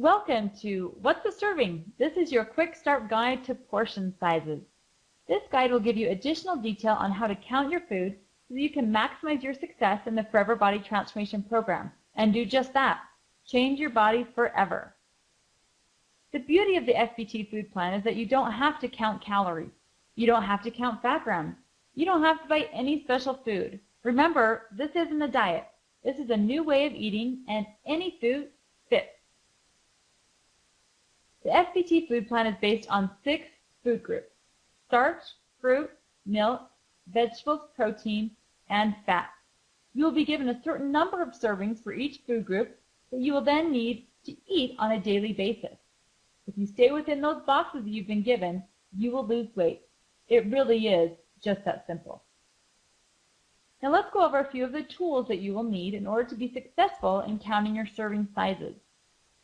Welcome to What's a Serving? This is your quick start guide to portion sizes. This guide will give you additional detail on how to count your food so that you can maximize your success in the Forever Body Transformation Program and do just that, change your body forever. The beauty of the FBT food plan is that you don't have to count calories. You don't have to count fat grams. You don't have to buy any special food. Remember, this isn't a diet. This is a new way of eating, and any food fits. The FBT food plan is based on 6 food groups: starch, fruit, milk, vegetables, protein, and fat. You will be given a certain number of servings for each food group that you will then need to eat on a daily basis. If you stay within those boxes that you've been given, you will lose weight. It really is just that simple. Now let's go over a few of the tools that you will need in order to be successful in counting your serving sizes.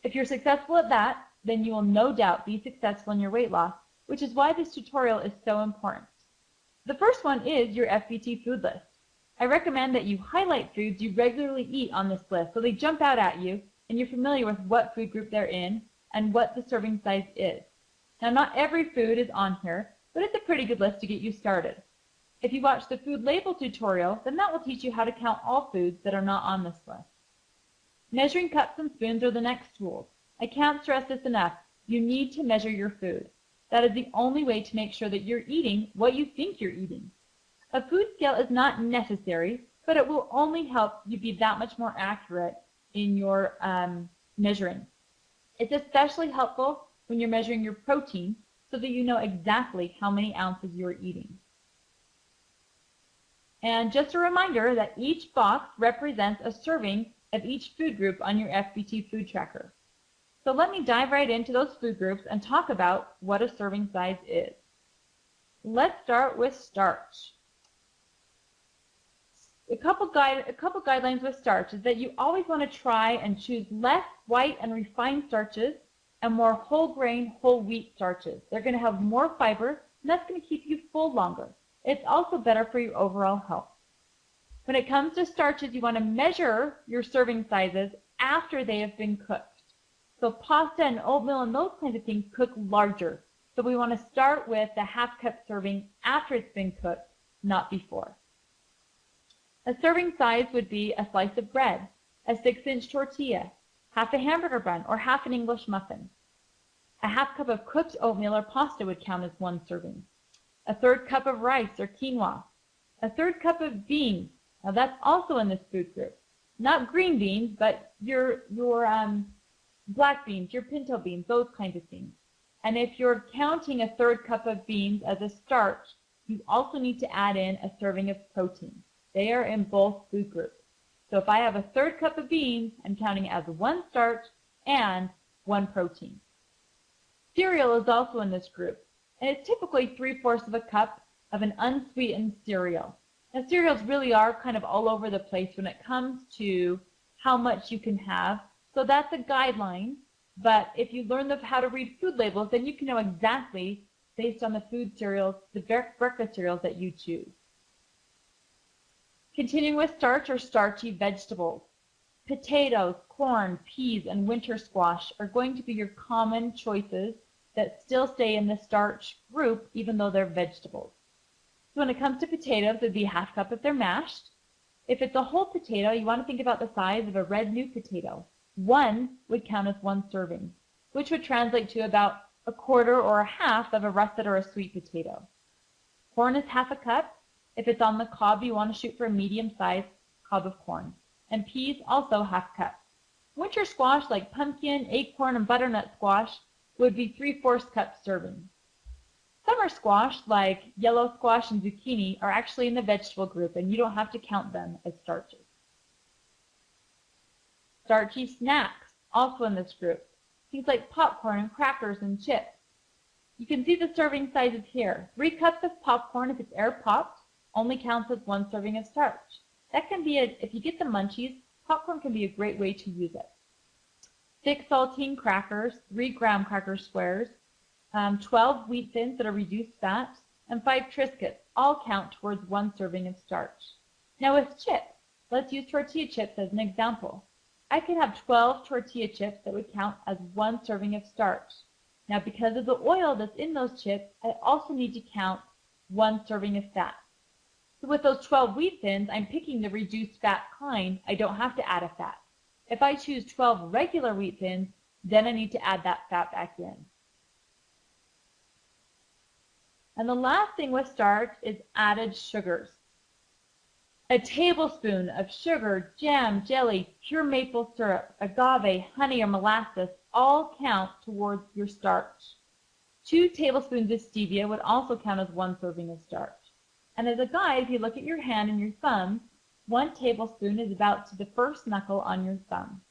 If you're successful at that, then you will no doubt be successful in your weight loss, which is why this tutorial is so important. The first one is your FBT food list. I recommend that you highlight foods you regularly eat on this list so they jump out at you and you're familiar with what food group they're in and what the serving size is. Now, not every food is on here, but it's a pretty good list to get you started. If you watch the food label tutorial, then that will teach you how to count all foods that are not on this list. Measuring cups and spoons are the next tools. I can't stress this enough. You need to measure your food. That is the only way to make sure that you're eating what you think you're eating. A food scale is not necessary, but it will only help you be that much more accurate in your measuring. It's especially helpful when you're measuring your protein so that you know exactly how many ounces you're eating. And just a reminder that each box represents a serving of each food group on your FBT food tracker. So let me dive right into those food groups and talk about what a serving size is. Let's start with starch. A couple guidelines with starch is that you always want to try and choose less white and refined starches and more whole grain, whole wheat starches. They're going to have more fiber, and that's going to keep you full longer. It's also better for your overall health. When it comes to starches, you want to measure your serving sizes after they have been cooked. So pasta and oatmeal and those kinds of things cook larger. So we want to start with the half-cup serving after it's been cooked, not before. A serving size would be a slice of bread, a 6-inch tortilla, half a hamburger bun, or half an English muffin. A half cup of cooked oatmeal or pasta would count as 1 serving. A 1/3 cup of rice or quinoa. A 1/3 cup of beans. Now that's also in this food group. Not green beans, but your black beans, your pinto beans, those kinds of things. And if you're counting a 1/3 cup of beans as a starch, you also need to add in a serving of protein. They are in both food groups. So if I have a 1/3 cup of beans, I'm counting it as 1 starch and 1 protein. Cereal is also in this group, and it's typically 3/4 of a cup of an unsweetened cereal. Now, cereals really are kind of all over the place when it comes to how much you can have, so that's a guideline, but if you learn how to read food labels, then you can know exactly based on the food cereals, the breakfast cereals that you choose. Continuing with starch or starchy vegetables. Potatoes, corn, peas, and winter squash are going to be your common choices that still stay in the starch group even though they're vegetables. So when it comes to potatoes, it would be a half cup if they're mashed. If it's a whole potato, you want to think about the size of a red new potato. 1 would count as 1 serving, which would translate to about a 1/4 or a half of a russet or a sweet potato. Corn is half a cup. If it's on the cob, you want to shoot for a medium-sized cob of corn. And peas, also half cup. Winter squash, like pumpkin, acorn, and butternut squash, would be 3/4 cup serving. Summer squash, like yellow squash and zucchini, are actually in the vegetable group, and you don't have to count them as starches. Starchy snacks, also in this group. Things like popcorn and crackers and chips. You can see the serving sizes here. 3 cups of popcorn, if it's air popped, only counts as 1 serving of starch. That can be, if you get the munchies, popcorn can be a great way to use it. 6 saltine crackers, 3 graham cracker squares, 12 wheat thins that are reduced fat, and 5 Triscuits all count towards 1 serving of starch. Now with chips, let's use tortilla chips as an example. I could have 12 tortilla chips that would count as 1 serving of starch. Now, because of the oil that's in those chips, I also need to count 1 serving of fat. So with those 12 wheat thins, I'm picking the reduced fat kind. I don't have to add a fat. If I choose 12 regular wheat thins, then I need to add that fat back in. And the last thing with starch is added sugars. A tablespoon of sugar, jam, jelly, pure maple syrup, agave, honey, or molasses all count towards your starch. 2 tablespoons of stevia would also count as 1 serving of starch. And as a guide, if you look at your hand and your thumb, 1 tablespoon is about to the first knuckle on your thumb.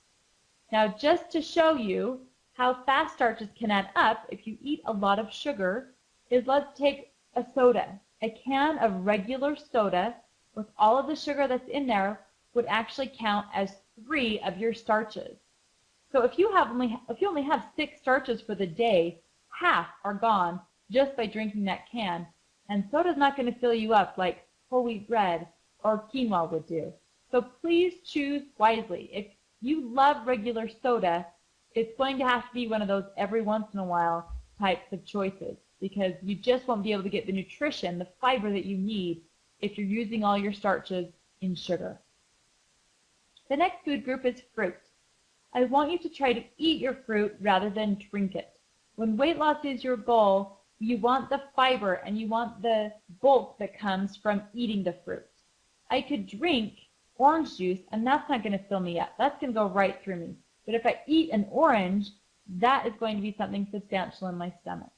Now, just to show you how fast starches can add up if you eat a lot of sugar, is let's take a soda. A can of regular soda with all of the sugar that's in there would actually count as 3 of your starches. So if you only have 6 starches for the day, half are gone just by drinking that can. And soda's not going to fill you up like whole wheat bread or quinoa would do. So please choose wisely. If you love regular soda, it's going to have to be one of those every once in a while types of choices, because you just won't be able to get the nutrition, the fiber that you need if you're using all your starches in sugar. The next food group is fruit. I want you to try to eat your fruit rather than drink it. When weight loss is your goal, you want the fiber and you want the bulk that comes from eating the fruit. I could drink orange juice and that's not going to fill me up. That's going to go right through me. But if I eat an orange, that is going to be something substantial in my stomach.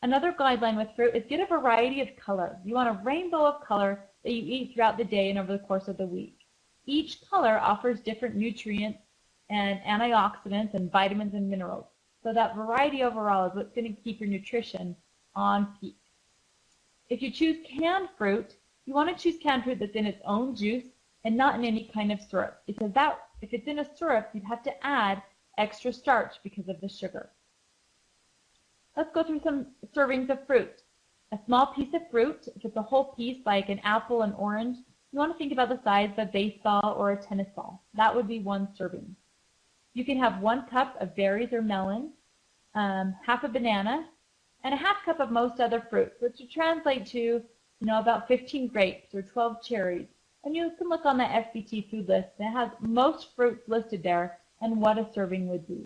Another guideline with fruit is get a variety of color. You want a rainbow of color that you eat throughout the day and over the course of the week. Each color offers different nutrients and antioxidants and vitamins and minerals. So that variety overall is what's going to keep your nutrition on peak. If you choose canned fruit, you want to choose canned fruit that's in its own juice and not in any kind of syrup, because if it's in a syrup, you'd have to add extra starch because of the sugar. Let's go through some servings of fruit. A small piece of fruit, if it's a whole piece like an apple and orange, you want to think about the size of a baseball or a tennis ball. That would be 1 serving. You can have 1 cup of berries or melon, half a banana, and a half cup of most other fruits, which would translate to about 15 grapes or 12 cherries. And you can look on the FBT food list, and it has most fruits listed there and what a serving would be.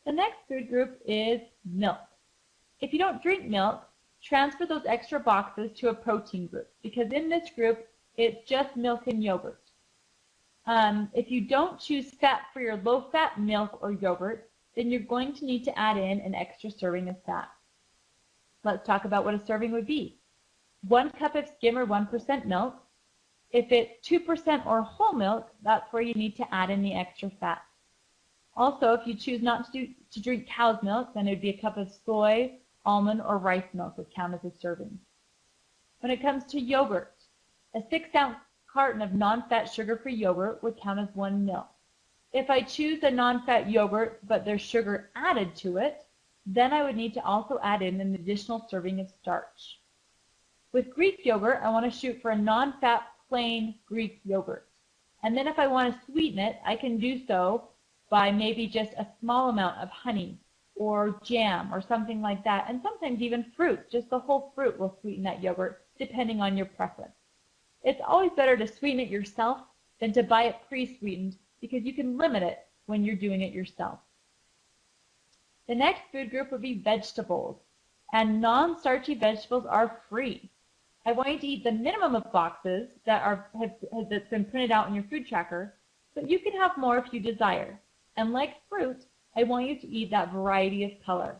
The next food group is milk. If you don't drink milk, transfer those extra boxes to a protein group, because in this group, it's just milk and yogurt. If you don't choose fat for your low-fat milk or yogurt, then you're going to need to add in an extra serving of fat. Let's talk about what a serving would be. 1 cup of skim or 1% milk. If it's 2% or whole milk, that's where you need to add in the extra fat. Also, if you choose not to drink cow's milk, then it would be a cup of soy, almond, or rice milk would count as a serving. When it comes to yogurt, a 6-ounce carton of non-fat sugar-free yogurt would count as 1 milk. If I choose a non-fat yogurt, but there's sugar added to it, then I would need to also add in an additional serving of starch. With Greek yogurt, I want to shoot for a non-fat plain Greek yogurt. And then if I want to sweeten it, I can do so by maybe just a small amount of honey or jam or something like that. And sometimes even fruit, just the whole fruit will sweeten that yogurt, depending on your preference. It's always better to sweeten it yourself than to buy it pre-sweetened, because you can limit it when you're doing it yourself. The next food group would be vegetables, and non-starchy vegetables are free. I want you to eat the minimum of boxes that's been printed out in your food tracker, but you can have more if you desire. And like fruit, I want you to eat that variety of color.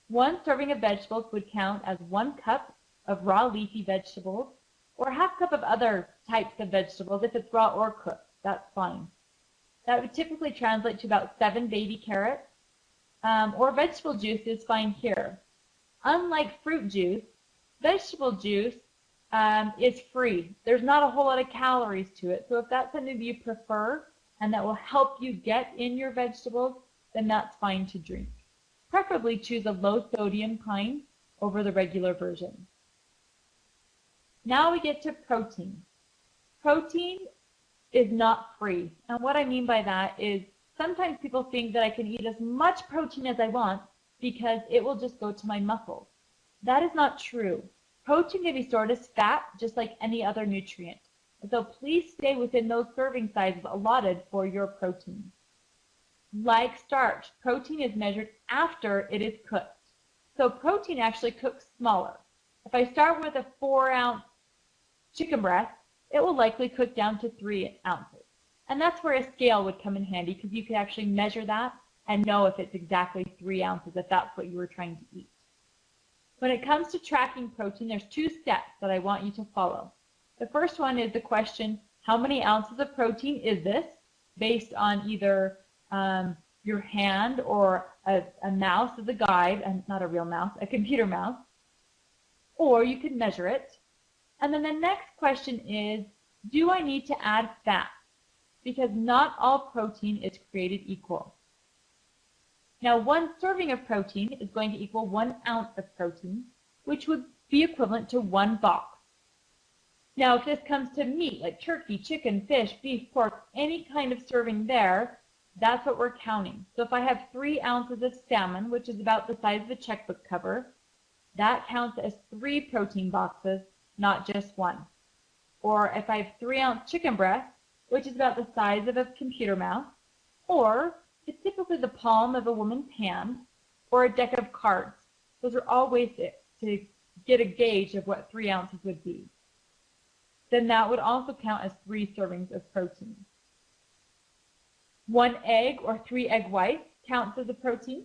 1 serving of vegetables would count as 1 cup of raw leafy vegetables, or a half cup of other types of vegetables. If it's raw or cooked, that's fine. That would typically translate to about 7 baby carrots, or vegetable juice is fine here. Unlike fruit juice, vegetable juice is free. There's not a whole lot of calories to it, so if that's something you prefer and that will help you get in your vegetables, then that's fine to drink. Preferably choose a low sodium kind over the regular version. Now we get to protein. Protein is not free. And what I mean by that is sometimes people think that I can eat as much protein as I want because it will just go to my muscles. That is not true. Protein can be stored as fat just like any other nutrient. So please stay within those serving sizes allotted for your protein. Like starch, protein is measured after it is cooked. So protein actually cooks smaller. If I start with a 4-ounce chicken breast, it will likely cook down to 3 ounces. And that's where a scale would come in handy because you can actually measure that and know if it's exactly 3 ounces if that's what you were trying to eat. When it comes to tracking protein, there's 2 steps that I want you to follow. The first one is the question, how many ounces of protein is this? Based on either your hand or a mouse as a guide, and not a real mouse, a computer mouse, or you can measure it. And then the next question is, do I need to add fat? Because not all protein is created equal. Now, 1 serving of protein is going to equal 1 ounce of protein, which would be equivalent to 1 box. Now, if this comes to meat, like turkey, chicken, fish, beef, pork, any kind of serving there, that's what we're counting. So if I have 3 ounces of salmon, which is about the size of a checkbook cover, that counts as 3 protein boxes, not just 1. Or if I have 3-ounce chicken breast, which is about the size of a computer mouse, or it's typically the palm of a woman's hand, or a deck of cards. Those are all ways to get a gauge of what 3 ounces would be. Then that would also count as 3 servings of protein. 1 egg or 3 egg whites counts as a protein.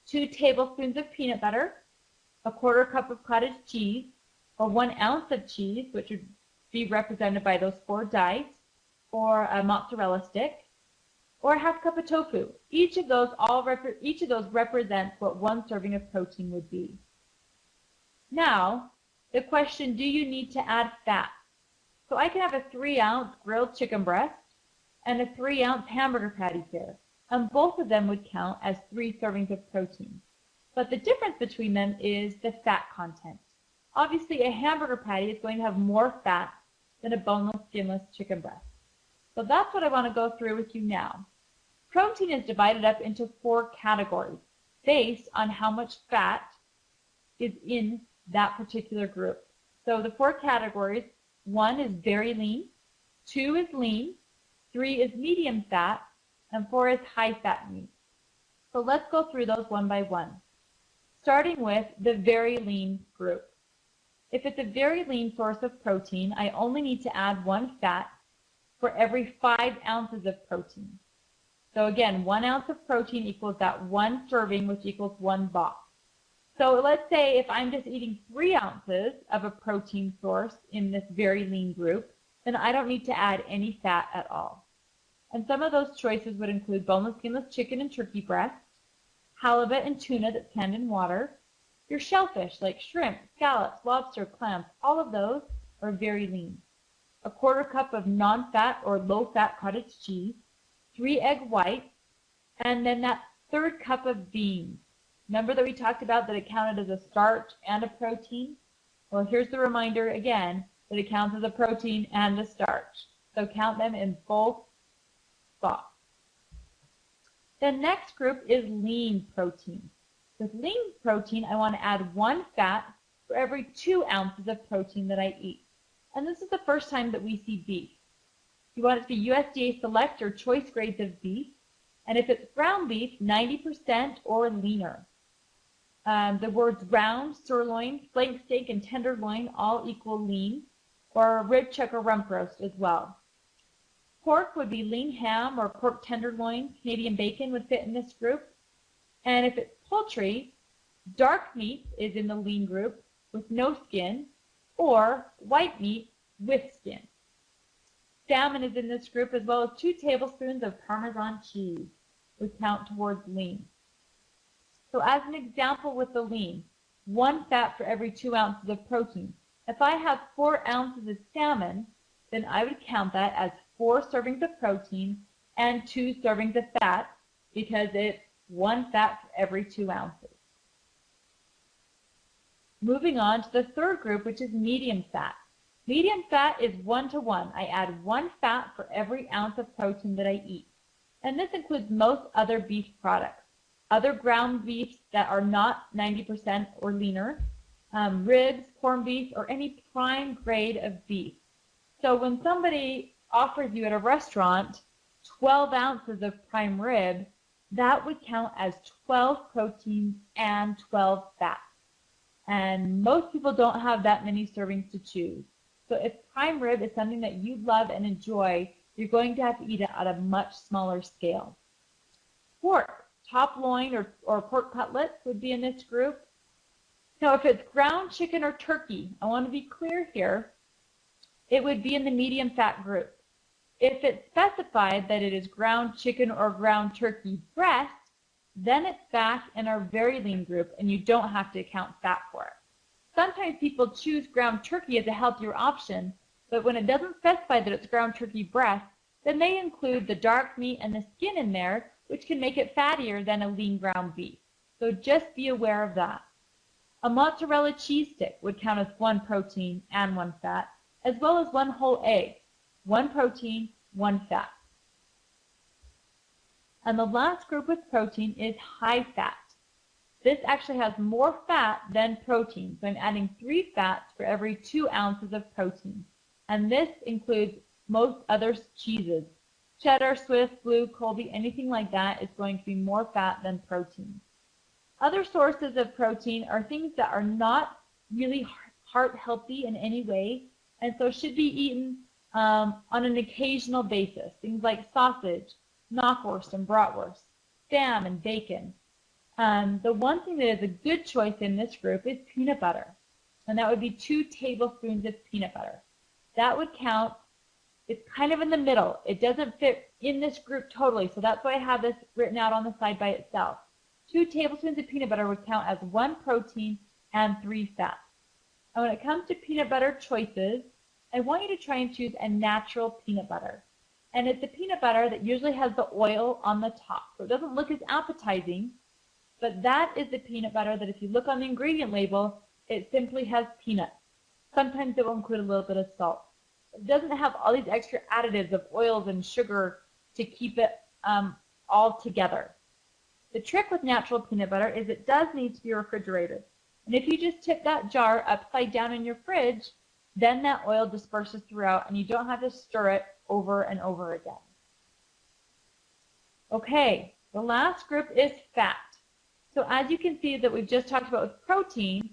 2 tablespoons of peanut butter, a 1/4 cup of cottage cheese, or 1 ounce of cheese, which would be represented by those 4 dice, or a mozzarella stick, or a 1/2 cup of tofu. Each of those represents what 1 serving of protein would be. Now, the question, do you need to add fat? So I can have a 3-ounce grilled chicken breast and a 3-ounce hamburger patty here, and both of them would count as 3 servings of protein. But the difference between them is the fat content. Obviously, a hamburger patty is going to have more fat than a boneless, skinless chicken breast. So that's what I want to go through with you now. Protein is divided up into 4 categories based on how much fat is in that particular group. So the 4 categories, 1 is very lean, 2 is lean, 3 is medium fat, and 4 is high fat meat. So let's go through those one by one. Starting with the very lean group. If it's a very lean source of protein, I only need to add 1 fat for every 5 ounces of protein. So again, 1 ounce of protein equals that 1 serving, which equals 1 box. So let's say if I'm just eating 3 ounces of a protein source in this very lean group, then I don't need to add any fat at all. And some of those choices would include boneless, skinless chicken and turkey breast, halibut and tuna that's canned in water, your shellfish like shrimp, scallops, lobster, clams, all of those are very lean. A 1/4 cup of non-fat or low-fat cottage cheese, 3 egg whites, and then that 1/3 cup of beans. Remember that we talked about that it counted as a starch and a protein? Well, here's the reminder again that it counts as a protein and a starch. So count them in both spots. The next group is lean protein. With lean protein, I want to add 1 fat for every 2 ounces of protein that I eat. And this is the first time that we see beef. You want it to be USDA Select or choice grades of beef. And if it's ground beef, 90% or leaner. The words round, sirloin, flank steak, and tenderloin all equal lean, or rib chuck or rump roast as well. Pork would be lean ham or pork tenderloin. Canadian bacon would fit in this group. And if it's poultry, dark meat is in the lean group with no skin, or white meat with skin. Salmon is in this group, as well as 2 tablespoons of Parmesan cheese would count towards lean. So as an example with the lean, 1 fat for every 2 ounces of protein. If I have 4 ounces of salmon, then I would count that as 4 servings of protein and 2 servings of fat, because it's 1 fat for every 2 ounces. Moving on to the third group, which is medium fat. Medium fat is 1-to-1. I add 1 fat for every ounce of protein that I eat. And this includes most other beef products. Other ground beefs that are not 90% or leaner, ribs, corned beef, or any prime grade of beef. So when somebody offers you at a restaurant 12 ounces of prime rib, that would count as 12 proteins and 12 fats. And most people don't have that many servings to choose. So if prime rib is something that you love and enjoy, you're going to have to eat it at a much smaller scale. Pork, top loin or pork cutlets would be in this group. Now if it's ground chicken or turkey, I want to be clear here, it would be in the medium fat group. If it's specified that it is ground chicken or ground turkey breast, then it's back in our very lean group and you don't have to account fat for it. Sometimes people choose ground turkey as a healthier option, but when it doesn't specify that it's ground turkey breast, then they include the dark meat and the skin in there, which can make it fattier than a lean ground beef. So just be aware of that. A mozzarella cheese stick would count as 1 protein and 1 fat, as well as 1 whole egg, 1 protein, 1 fat. And the last group with protein is high fat. This actually has more fat than protein, so I'm adding 3 fats for every 2 ounces of protein. And this includes most other cheeses. Cheddar, Swiss, Blue, Colby, anything like that is going to be more fat than protein. Other sources of protein are things that are not really heart healthy in any way, and so should be eaten on an occasional basis. Things like sausage, knockwurst and bratwurst, spam and bacon. The one thing that is a good choice in this group is peanut butter, and that would be 2 tablespoons of peanut butter. That would count. It's kind of in the middle. It doesn't fit in this group totally, so that's why I have this written out on the side by itself. 2 tablespoons of peanut butter would count as 1 protein and 3 fats. And when it comes to peanut butter choices, I want you to try and choose a natural peanut butter. And it's a peanut butter that usually has the oil on the top, so it doesn't look as appetizing, but that is the peanut butter that if you look on the ingredient label, it simply has peanuts. Sometimes it will include a little bit of salt. It doesn't have all these extra additives of oils and sugar to keep it all together. The trick with natural peanut butter is it does need to be refrigerated. And if you just tip that jar upside down in your fridge, then that oil disperses throughout and you don't have to stir it over and over again. Okay, the last group is fat. So as you can see that we've just talked about with protein,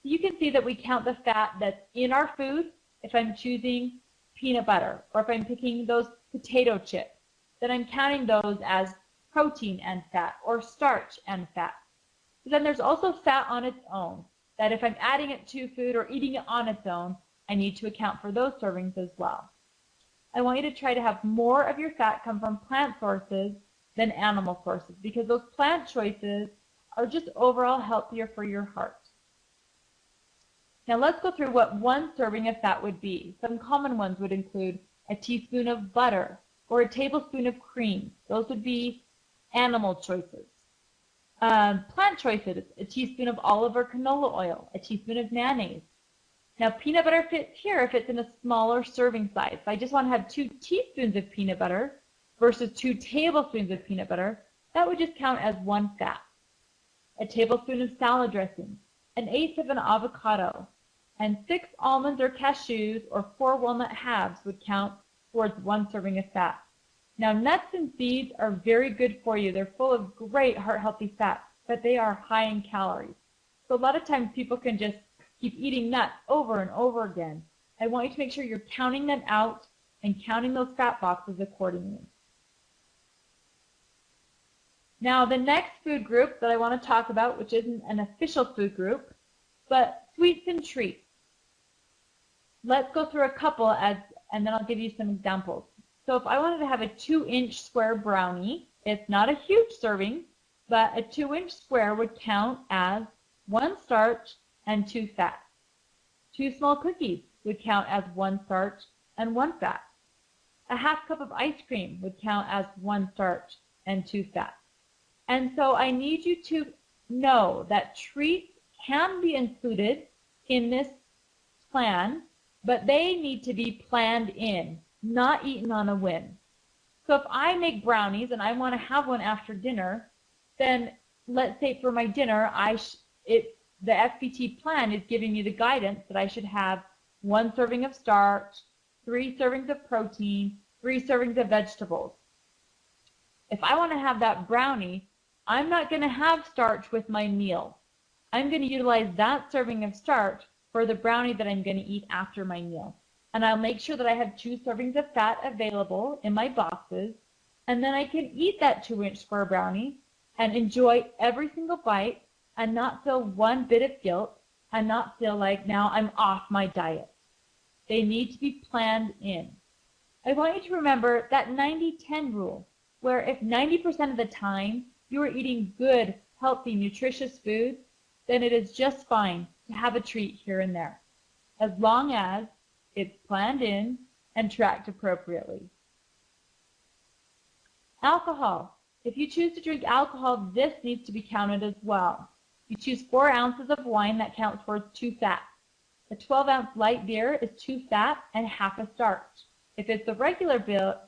you can see that we count the fat that's in our food if I'm choosing peanut butter, or if I'm picking those potato chips, then I'm counting those as protein and fat, or starch and fat. But then there's also fat on its own, that if I'm adding it to food or eating it on its own, I need to account for those servings as well. I want you to try to have more of your fat come from plant sources than animal sources, because those plant choices are just overall healthier for your heart. Now let's go through what 1 serving of fat would be. Some common ones would include a teaspoon of butter or a tablespoon of cream. Those would be animal choices. Plant choices, a teaspoon of olive or canola oil, a teaspoon of mayonnaise. Now peanut butter fits here if it's in a smaller serving size. If I just want to have 2 teaspoons of peanut butter versus 2 tablespoons of peanut butter, that would just count as 1 fat. A tablespoon of salad dressing, 1/8 of an avocado, and 6 almonds or cashews or 4 walnut halves would count towards 1 serving of fat. Now nuts and seeds are very good for you. They're full of great heart-healthy fats, but they are high in calories. So a lot of times people can just keep eating nuts over and over again. I want you to make sure you're counting them out and counting those fat boxes accordingly. Now the next food group that I want to talk about, which isn't an official food group, but sweets and treats. Let's go through a couple and then I'll give you some examples. So if I wanted to have a 2-inch square brownie, it's not a huge serving, but a 2-inch square would count as 1 starch and 2 fat. 2 small cookies would count as 1 starch and 1 fat. A 1/2 cup of ice cream would count as 1 starch and 2 fat. And so I need you to know that treats can be included in this plan, but they need to be planned in, not eaten on a whim. So if I make brownies and I want to have one after dinner, then let's say for my dinner, the FBT plan is giving me the guidance that I should have 1 serving of starch, 3 servings of protein, 3 servings of vegetables. If I want to have that brownie, I'm not going to have starch with my meal. I'm going to utilize that serving of starch for the brownie that I'm going to eat after my meal. And I'll make sure that I have 2 servings of fat available in my boxes, and then I can eat that 2-inch square brownie and enjoy every single bite and not feel one bit of guilt and not feel like now I'm off my diet. They need to be planned in. I want you to remember that 90-10 rule, where if 90% of the time you are eating good, healthy, nutritious food, then it is just fine to have a treat here and there, as long as it's planned in and tracked appropriately. Alcohol. If you choose to drink alcohol, this needs to be counted as well. You choose 4 ounces of wine, that counts towards 2 fat. A 12-ounce light beer is 2 fat and half a starch. If it's a regular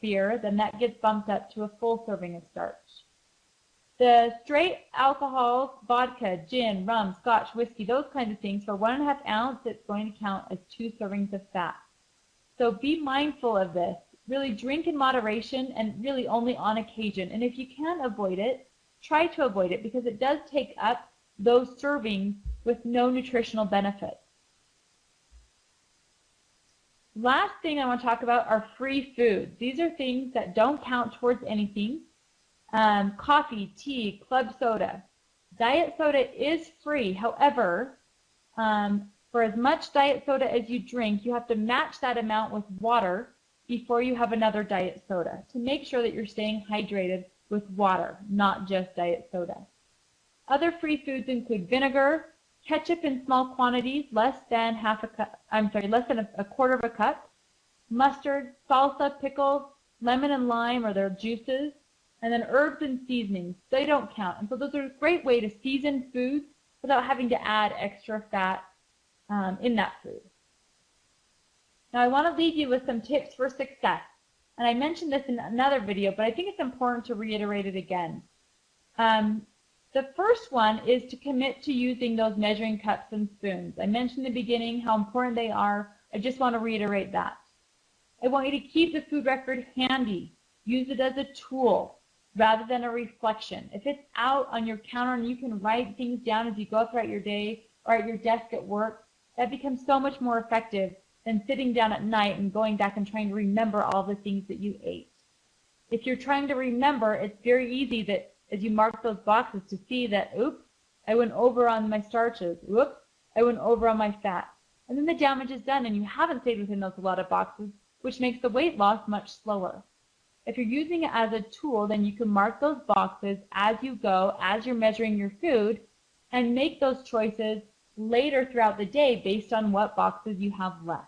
beer, then that gets bumped up to a full serving of starch. The straight alcohols, vodka, gin, rum, scotch, whiskey, those kinds of things, for 1.5 ounce, it's going to count as 2 servings of fat. So be mindful of this. Really drink in moderation and really only on occasion. And if you can avoid it, try to avoid it, because it does take up those servings with no nutritional benefit. Last thing I want to talk about are free foods. These are things that don't count towards anything. Coffee, tea, club soda. Diet soda is free. However, for as much diet soda as you drink, you have to match that amount with water before you have another diet soda to make sure that you're staying hydrated with water, not just diet soda. Other free foods include vinegar, ketchup in small quantities, less than a quarter of a cup, mustard, salsa, pickles, lemon and lime or their juices, and then herbs and seasonings. They don't count. And so those are a great way to season foods without having to add extra fat in that food. Now I want to leave you with some tips for success. And I mentioned this in another video, but I think it's important to reiterate it again. The first one is to commit to using those measuring cups and spoons. I mentioned in the beginning how important they are. I just want to reiterate that. I want you to keep the food record handy. Use it as a tool rather than a reflection. If it's out on your counter and you can write things down as you go throughout your day or at your desk at work, that becomes so much more effective than sitting down at night and going back and trying to remember all the things that you ate. If you're trying to remember, it's very easy that as you mark those boxes to see that, oops, I went over on my starches. Oops, I went over on my fat. And then the damage is done and you haven't stayed within those allotted boxes, which makes the weight loss much slower. If you're using it as a tool, then you can mark those boxes as you go, as you're measuring your food, and make those choices later throughout the day based on what boxes you have left.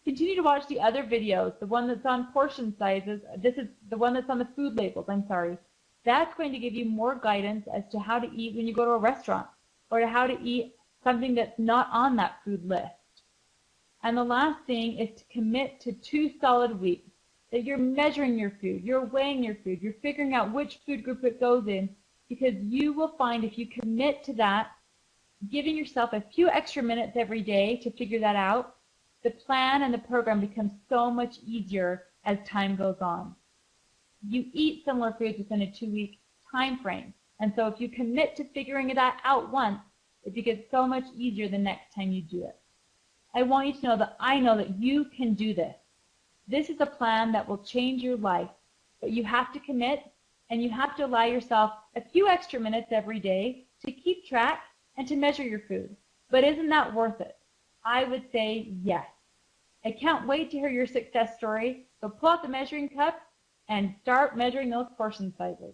Continue to watch the other videos, the one that's on portion sizes. This is the one that's on the food labels, That's going to give you more guidance as to how to eat when you go to a restaurant or to how to eat something that's not on that food list. And the last thing is to commit to 2 solid weeks, that you're measuring your food, you're weighing your food, you're figuring out which food group it goes in, because you will find if you commit to that, giving yourself a few extra minutes every day to figure that out, the plan and the program becomes so much easier as time goes on. You eat similar foods within a 2-week time frame. And so if you commit to figuring that out once, it becomes so much easier the next time you do it. I want you to know that I know that you can do this. This is a plan that will change your life, but you have to commit and you have to allow yourself a few extra minutes every day to keep track and to measure your food. But isn't that worth it? I would say yes. I can't wait to hear your success story. So pull out the measuring cup and start measuring those portion sizes.